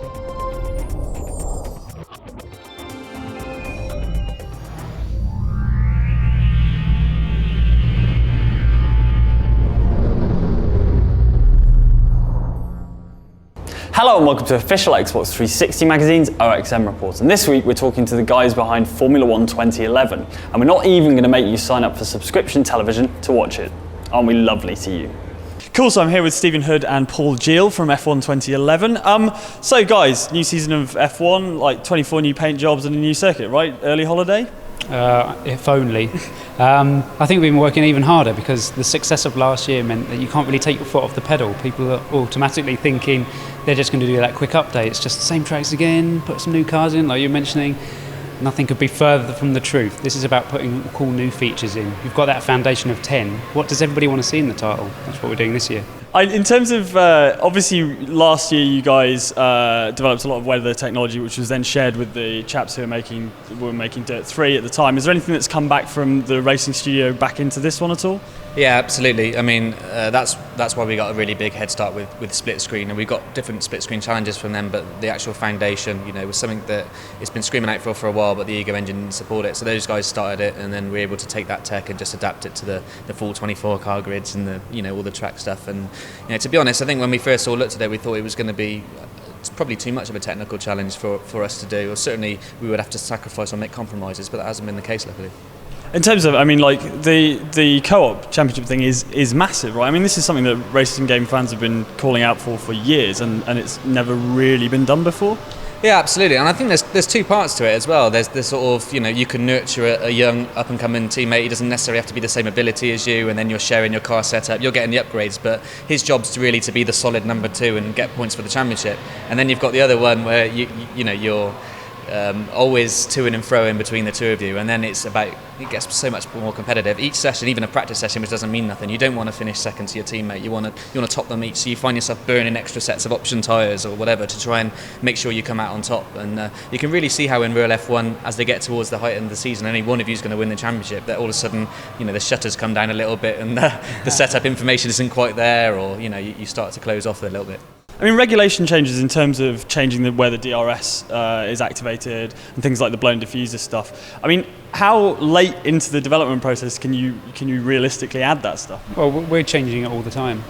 Hello and welcome to official Xbox 360 Magazine's OXM report, and this week we're talking to the guys behind Formula 1 2011, and we're not even going to make you sign up for subscription television to watch it. Aren't we lovely to you? Cool, so I'm here with Stephen Hood and Paul Gill from F1 2011. So guys, new season of F1, like 24 new paint jobs and a new circuit, right? Early holiday? If only. I think we've been working even harder because the success of last year meant that you can't really take your foot off the pedal. People are automatically thinking they're just going to do that quick update. It's just the same tracks again, put some new cars in, like you're mentioning. Nothing could be further from the truth. This is about putting cool new features in. You've got that foundation of 10. What does everybody want to see in the title? That's what we're doing this year. In terms of, obviously last year you guys developed a lot of weather technology which was then shared with the chaps who were making Dirt 3 at the time. Is there anything that's come back from the racing studio back into this one at all? Yeah, absolutely. I mean, that's why we got a really big head start with split screen, and we got different split screen challenges from them, but the actual foundation, was something that it's been screaming out for a while, but the Ego engine didn't support it. So those guys started it, and then we were able to take that tech and just adapt it to the full 24 car grids and the all the track stuff. And to be honest, I think when we first all looked at it, we thought it was going to be it's probably too much of a technical challenge for us to do, or certainly we would have to sacrifice or make compromises, but that hasn't been the case luckily. In terms of, the co-op championship thing is massive, right? I mean, this is something that racing game fans have been calling out for years, and it's never really been done before. Yeah, absolutely, and I think there's two parts to it as well. There's the sort of, you can nurture a young up-and-coming teammate. He doesn't necessarily have to be the same ability as you, and then you're sharing your car setup, you're getting the upgrades, but his job's really to be the solid number 2 and get points for the championship. And then you've got the other one where you're always to and fro in between the two of you, and then it gets so much more competitive. Each session, even a practice session, which doesn't mean nothing, you don't want to finish second to your teammate. You want to top them each, so you find yourself burning extra sets of option tyres or whatever to try and make sure you come out on top. And you can really see how in real F1, as they get towards the height end of the season, only one of you is going to win the championship. That all of a sudden, the shutters come down a little bit, and the setup information isn't quite there, or you start to close off a little bit. I mean, regulation changes in terms of changing where the DRS is activated and things like the blown diffuser stuff. I mean, how late into the development process can you realistically add that stuff? Well, we're changing it all the time.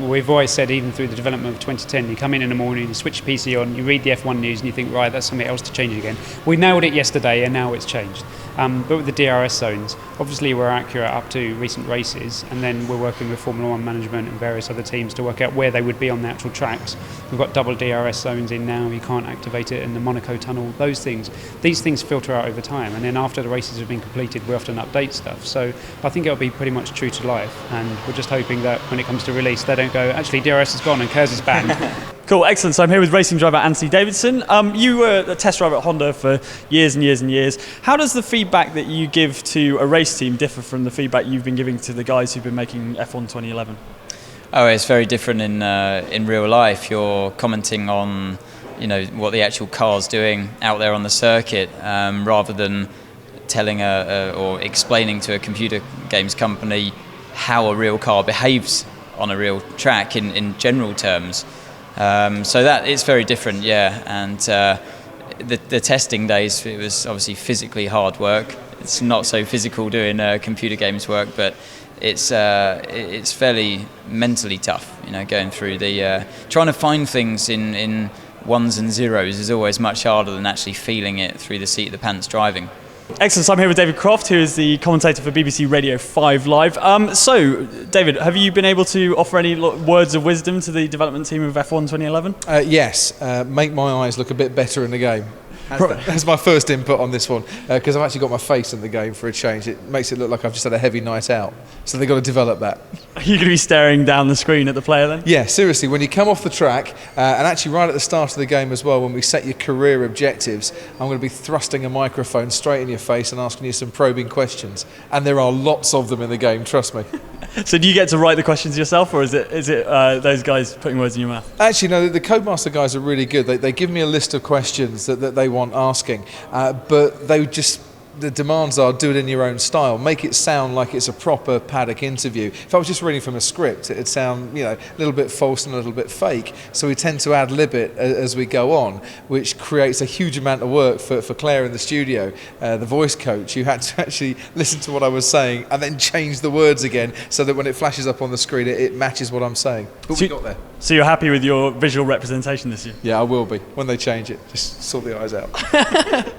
We've always said, even through the development of 2010, you come in the morning, you switch your PC on, you read the F1 news, and you think, right, that's something else to change again. We nailed it yesterday, and now it's changed. But with the DRS zones, obviously we're accurate up to recent races, and then we're working with Formula 1 management and various other teams to work out where they would be on the actual tracks. We've got double DRS zones in now, you can't activate it in the Monaco tunnel, those things. These things filter out over time, and then after the races have been completed, we often update stuff. So I think it'll be pretty much true to life, and we're just hoping that when it comes to release, they don't go, actually DRS is gone and KERS is banned. Cool, excellent. So I'm here with racing driver Anthony Davidson. You were a test driver at Honda for years and years and years. How does the feedback that you give to a race team differ from the feedback you've been giving to the guys who've been making F1 2011? Oh, it's very different in real life. You're commenting on, what the actual car's doing out there on the circuit, rather than telling or explaining to a computer games company how a real car behaves on a real track in general terms. So that it's very different, yeah. And the testing days, it was obviously physically hard work. It's not so physical doing computer games work, but it's fairly mentally tough. Going through the trying to find things in ones and zeros is always much harder than actually feeling it through the seat of the pants driving. Excellent. So I'm here with David Croft, who is the commentator for BBC Radio 5 Live. So, David, have you been able to offer any words of wisdom to the development team of F1 2011? Yes. Make my eyes look a bit better in the game. That's my first input on this one, because I've actually got my face in the game for a change. It makes it look like I've just had a heavy night out. So they've got to develop that. Are you going to be staring down the screen at the player then? Yeah, seriously. When you come off the track, and actually right at the start of the game as well, when we set your career objectives, I'm going to be thrusting a microphone straight in your face and asking you some probing questions. And there are lots of them in the game, trust me. So do you get to write the questions yourself, or is it those guys putting words in your mouth? Actually, no, the Codemaster guys are really good. They give me a list of questions that they want asking, but they just the demands are do it in your own style, make it sound like it's a proper paddock interview. If I was just reading from a script, it'd sound, you know, a little bit false and a little bit fake. So we tend to ad-lib it as we go on, which creates a huge amount of work for Claire in the studio, the voice coach, who had to actually listen to what I was saying and then change the words again so that when it flashes up on the screen, it matches what I'm saying. But we got there. So you're happy with your visual representation this year? Yeah, I will be. When they change it, just sort the eyes out.